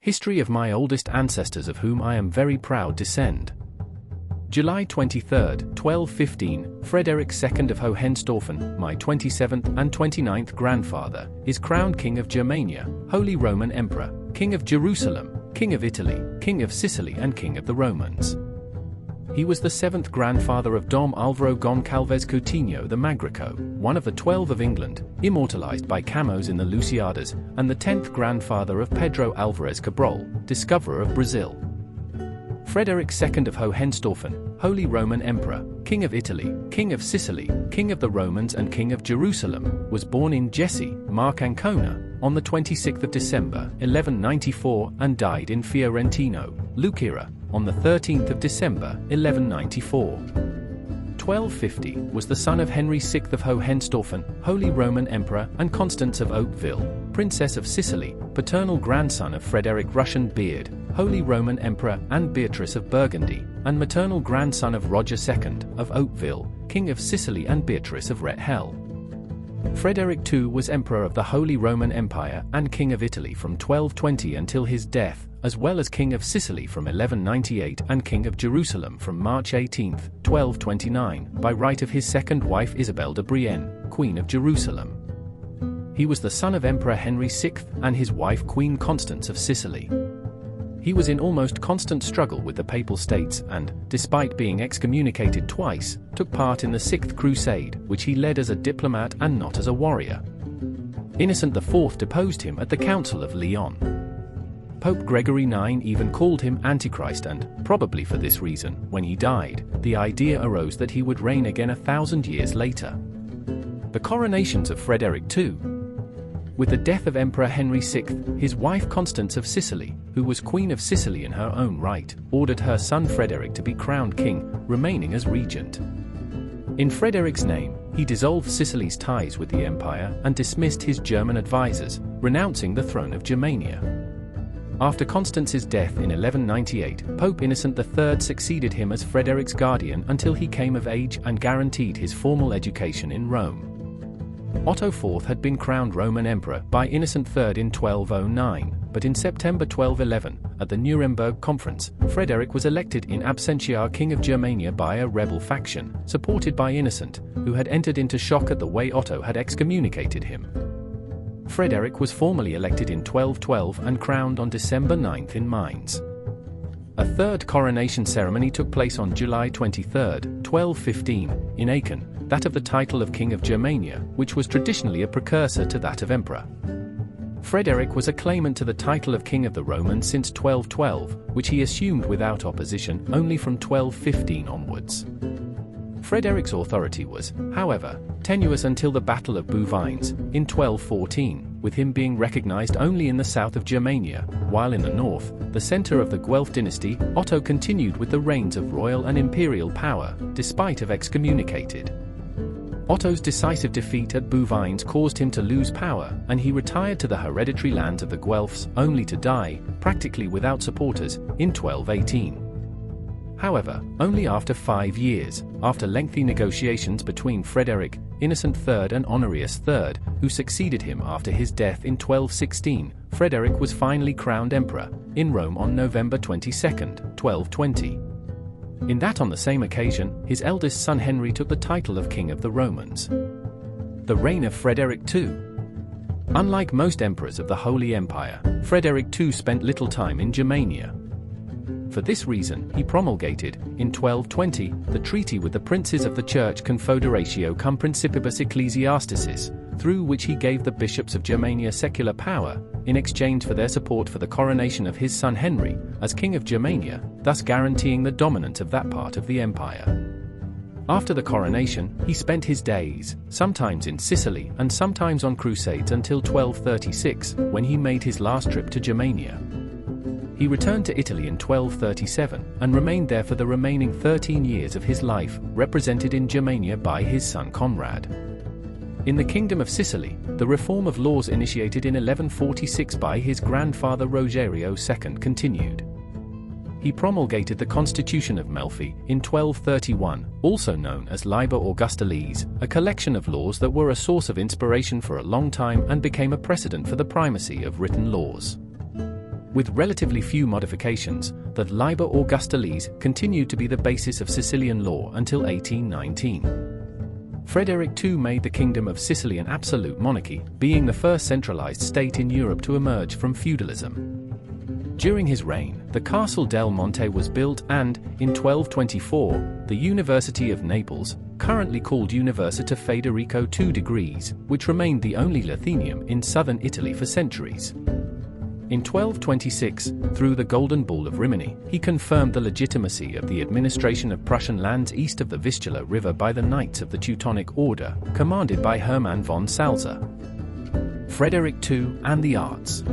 History of my oldest ancestors of whom I am very proud descend. July 23, 1215, Frederick II of Hohenstaufen, my 27th and 29th grandfather, is crowned King of Germania, Holy Roman Emperor, King of Jerusalem, King of Italy, King of Sicily and King of the Romans. He was the 7th grandfather of Dom Alvaro Goncalves Coutinho the Magrico, one of the 12 of England, immortalized by Camões in the Lusíadas, and the 10th grandfather of Pedro Álvares Cabral, discoverer of Brazil. Frederick II of Hohenstaufen, Holy Roman Emperor, King of Italy, King of Sicily, King of the Romans and King of Jerusalem, was born in Jesse, Mark Ancona, on the 26th of December, 1194 and died in Fiorentino, Lucera, on the 13th of December, 1194. 1250 was the son of Henry VI of Hohenstaufen, Holy Roman Emperor, and Constance of Hauteville, Princess of Sicily, paternal grandson of Frederick Russian Beard, Holy Roman Emperor, and Beatrice of Burgundy, and maternal grandson of Roger II of Hauteville, King of Sicily and Beatrice of Rethel. Frederick II was Emperor of the Holy Roman Empire and King of Italy from 1220 until his death, as well as King of Sicily from 1198 and King of Jerusalem from March 18, 1229, by right of his second wife Isabel de Brienne, Queen of Jerusalem. He was the son of Emperor Henry VI and his wife Queen Constance of Sicily. He was in almost constant struggle with the Papal States and, despite being excommunicated twice, took part in the Sixth Crusade, which he led as a diplomat and not as a warrior. Innocent IV deposed him at the Council of Lyon. Pope Gregory IX even called him Antichrist and, probably for this reason, when he died, the idea arose that he would reign again 1,000 years later. The coronations of Frederick II. With the death of Emperor Henry VI, his wife Constance of Sicily, who was Queen of Sicily in her own right, ordered her son Frederick to be crowned king, remaining as regent. In Frederick's name, he dissolved Sicily's ties with the empire and dismissed his German advisors, renouncing the throne of Germania. After Constance's death in 1198, Pope Innocent III succeeded him as Frederick's guardian until he came of age and guaranteed his formal education in Rome. Otto IV had been crowned Roman Emperor by Innocent III in 1209, but in September 1211, at the Nuremberg Conference, Frederick was elected in absentia King of Germania by a rebel faction, supported by Innocent, who had entered into shock at the way Otto had excommunicated him. Frederick was formally elected in 1212 and crowned on December 9 in Mainz. A third coronation ceremony took place on July 23, 1215, in Aachen, that of the title of King of Germania, which was traditionally a precursor to that of Emperor. Frederick was a claimant to the title of King of the Romans since 1212, which he assumed without opposition only from 1215 onwards. Frederick's authority was, however, tenuous until the Battle of Bouvines, in 1214, with him being recognized only in the south of Germania, while in the north, the center of the Guelph dynasty, Otto continued with the reigns of royal and imperial power, despite of excommunicated. Otto's decisive defeat at Bouvines caused him to lose power, and he retired to the hereditary lands of the Guelphs, only to die, practically without supporters, in 1218. However, only after 5 years, after lengthy negotiations between Frederick, Innocent III and Honorius III, who succeeded him after his death in 1216, Frederick was finally crowned emperor, in Rome on November 22, 1220. In that on the same occasion, his eldest son Henry took the title of King of the Romans. The reign of Frederick II. Unlike most emperors of the Holy Empire, Frederick II spent little time in Germania. For this reason, he promulgated, in 1220, the treaty with the princes of the Church Confederatio cum Principibus Ecclesiasticis, through which he gave the bishops of Germania secular power, in exchange for their support for the coronation of his son Henry, as King of Germania, thus guaranteeing the dominance of that part of the empire. After the coronation, he spent his days, sometimes in Sicily and sometimes on crusades until 1236, when he made his last trip to Germania. He returned to Italy in 1237, and remained there for the remaining 13 years of his life, represented in Germania by his son Conrad. In the Kingdom of Sicily, the reform of laws initiated in 1146 by his grandfather Rogerio II continued. He promulgated the Constitution of Melfi in 1231, also known as Liber Augustalis, a collection of laws that were a source of inspiration for a long time and became a precedent for the primacy of written laws. With relatively few modifications, the Liber Augusta Lees continued to be the basis of Sicilian law until 1819. Frederick II made the Kingdom of Sicily an absolute monarchy, being the first centralized state in Europe to emerge from feudalism. During his reign, the Castle del Monte was built and, in 1224, the University of Naples, currently called Università Federico II Degrees, which remained the only Lyceum in southern Italy for centuries. In 1226, through the Golden Bull of Rimini, he confirmed the legitimacy of the administration of Prussian lands east of the Vistula River by the Knights of the Teutonic Order, commanded by Hermann von Salza. Frederick II and the arts.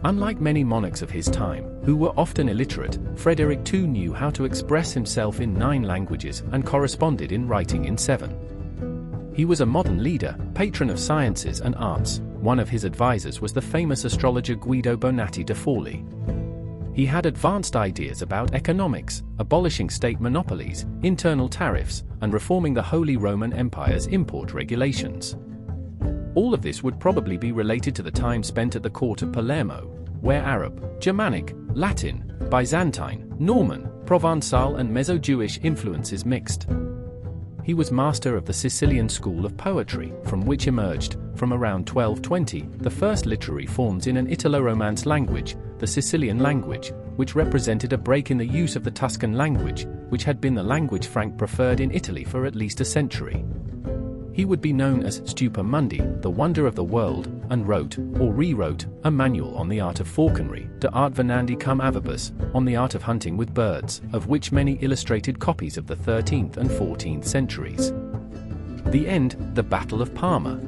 Unlike many monarchs of his time, who were often illiterate, Frederick II knew how to express himself in 9 languages and corresponded in writing in 7. He was a modern leader, patron of sciences and arts. One of his advisors was the famous astrologer Guido Bonatti da Forlì. He had advanced ideas about economics, abolishing state monopolies, internal tariffs, and reforming the Holy Roman Empire's import regulations. All of this would probably be related to the time spent at the court of Palermo, where Arab, Germanic, Latin, Byzantine, Norman, Provençal and Meso-Jewish influences mixed. He was master of the Sicilian school of poetry, from which emerged, from around 1220, the first literary forms in an Italo-Romance language, the Sicilian language, which represented a break in the use of the Tuscan language, which had been the language franc preferred in Italy for at least a century. He would be known as Stupa Mundi, the wonder of the world, and wrote, or rewrote, a manual on the art of falconry, De Art Venandi cum Avibus, on the art of hunting with birds, of which many illustrated copies of the 13th and 14th centuries. The end, the Battle of Parma.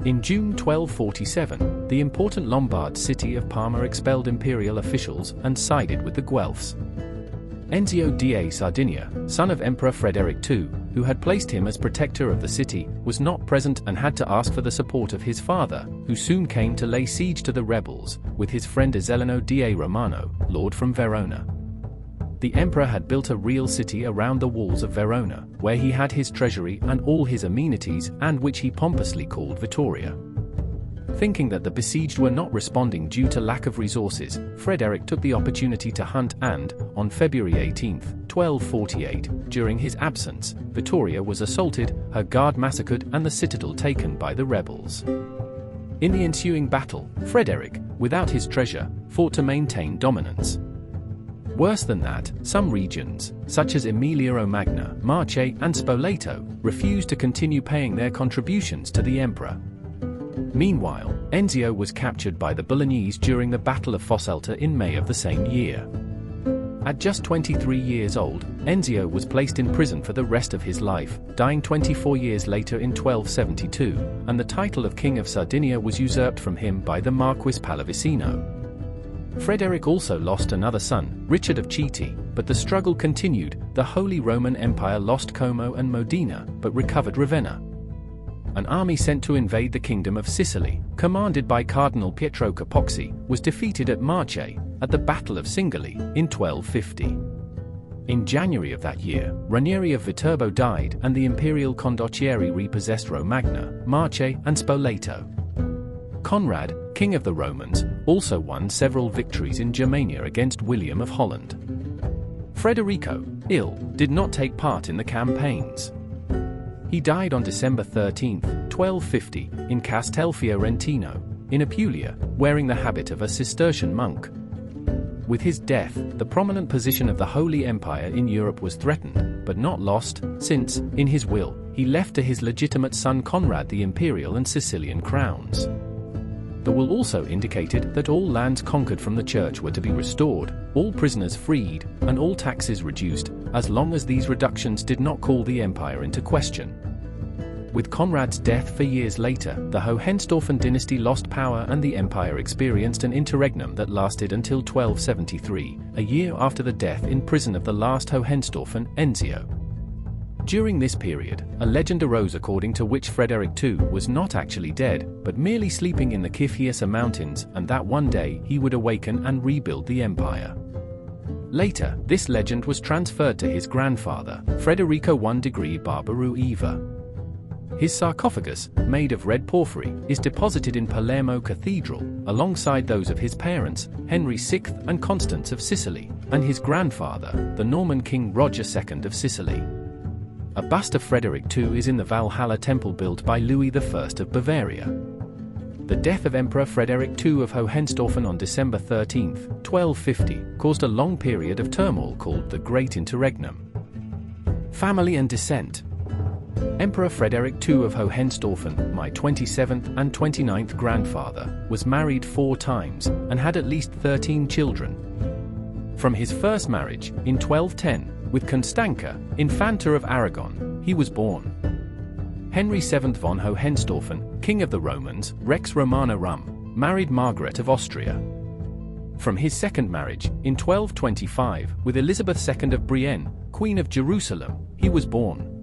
In June 1247, the important Lombard city of Parma expelled imperial officials and sided with the Guelphs. Enzio da Sardinia, son of Emperor Frederick II, who had placed him as protector of the city, was not present and had to ask for the support of his father, who soon came to lay siege to the rebels, with his friend Azelino da Romano, lord from Verona. The emperor had built a real city around the walls of Verona, where he had his treasury and all his amenities, and which he pompously called Vittoria. Thinking that the besieged were not responding due to lack of resources, Frederick took the opportunity to hunt and, on February 18, 1248, during his absence, Vittoria was assaulted, her guard massacred and the citadel taken by the rebels. In the ensuing battle, Frederick, without his treasure, fought to maintain dominance. Worse than that, some regions, such as Emilia-Romagna, Marche and Spoleto, refused to continue paying their contributions to the emperor. Meanwhile, Enzio was captured by the Bolognese during the Battle of Fosselta in May of the same year. At just 23 years old, Enzio was placed in prison for the rest of his life, dying 24 years later in 1272, and the title of King of Sardinia was usurped from him by the Marquis Pallavicino. Frederick also lost another son, Richard of Chieti, but the struggle continued. The Holy Roman Empire lost Como and Modena, but recovered Ravenna. An army sent to invade the Kingdom of Sicily, commanded by Cardinal Pietro Capozzi, was defeated at Marche, at the Battle of Singoli, in 1250. In January of that year, Ranieri of Viterbo died and the imperial condottieri repossessed Romagna, Marche and Spoleto. Conrad, king of the Romans, also won several victories in Germania against William of Holland. Federico, ill, did not take part in the campaigns. He died on December 13, 1250, in Castelfiorentino, in Apulia, wearing the habit of a Cistercian monk. With his death, the prominent position of the Holy Empire in Europe was threatened, but not lost, since, in his will, he left to his legitimate son Conrad the imperial and Sicilian crowns. The will also indicated that all lands conquered from the church were to be restored, all prisoners freed, and all taxes reduced, as long as these reductions did not call the empire into question. With Conrad's death 4 years later, the Hohenstaufen dynasty lost power and the empire experienced an interregnum that lasted until 1273, a year after the death in prison of the last Hohenstaufen, Enzio. During this period, a legend arose according to which Frederick II was not actually dead, but merely sleeping in the Kifhiasa mountains, and that one day he would awaken and rebuild the empire. Later, this legend was transferred to his grandfather, Federico I Degree Barbaru Eva. His sarcophagus, made of red porphyry, is deposited in Palermo Cathedral, alongside those of his parents, Henry VI and Constance of Sicily, and his grandfather, the Norman King Roger II of Sicily. A bust of Frederick II is in the Valhalla temple built by Louis I of Bavaria. The death of Emperor Frederick II of Hohenstaufen on December 13, 1250, caused a long period of turmoil called the Great Interregnum. Family and descent. Emperor Frederick II of Hohenstaufen, my 27th and 29th grandfather, was married 4 times, and had at least 13 children. From his first marriage, in 1210, with Constanca, Infanta of Aragon, he was born. Henry VII von Hohenstaufen, King of the Romans, Rex Romana Rum, married Margaret of Austria. From his second marriage, in 1225, with Elizabeth II of Brienne, Queen of Jerusalem, he was born.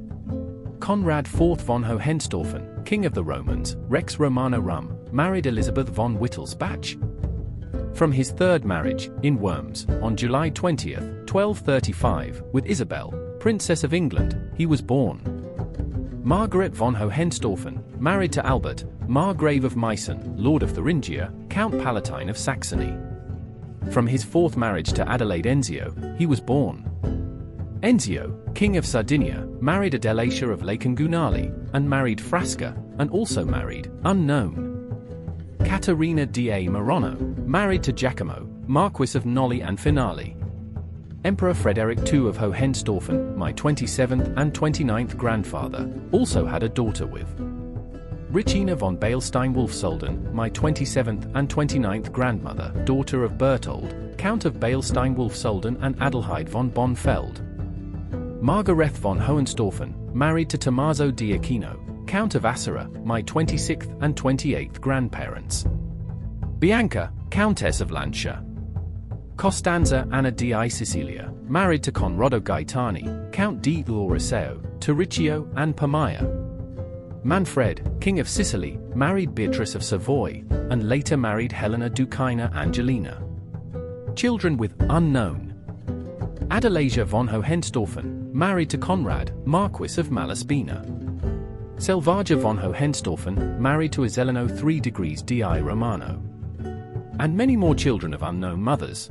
Conrad IV von Hohenstaufen, King of the Romans, Rex Romana Rum, married Elizabeth von Wittelsbach. From his third marriage, in Worms, on July 20, 1235, with Isabel, Princess of England, he was born. Margaret von Hohenstaufen, married to Albert, Margrave of Meissen, Lord of Thuringia, Count Palatine of Saxony. From his fourth marriage to Adelaide Enzio, he was born. Enzio, King of Sardinia, married Adelacia of Lacangunali, and married Frasca, and also married, unknown. Caterina da Marano, married to Giacomo, Marquis of Nolli and Finale. Emperor Frederick II of Hohenstaufen, my 27th and 29th grandfather, also had a daughter with Richina von Beilstein-Wolfsolden, my 27th and 29th grandmother, daughter of Berthold, Count of Beilstein-Wolfsolden and Adelheid von Bonfeld. Margareth von Hohenstaufen, married to Tommaso di Aquino, Count of Asera, my 26th and 28th grandparents. Bianca, Countess of Lancia. Costanza Anna di Sicilia, married to Conrado Gaetani, Count di Lauriseo, Turriccio and Pamia. Manfred, King of Sicily, married Beatrice of Savoy, and later married Helena Ducina Angelina. Children with unknown. Adelasia von Hohenstaufen, married to Conrad, Marquis of Malaspina. Selvagia von Hohenstaufen, married to Iselino 3 degrees di Romano. And many more children of unknown mothers.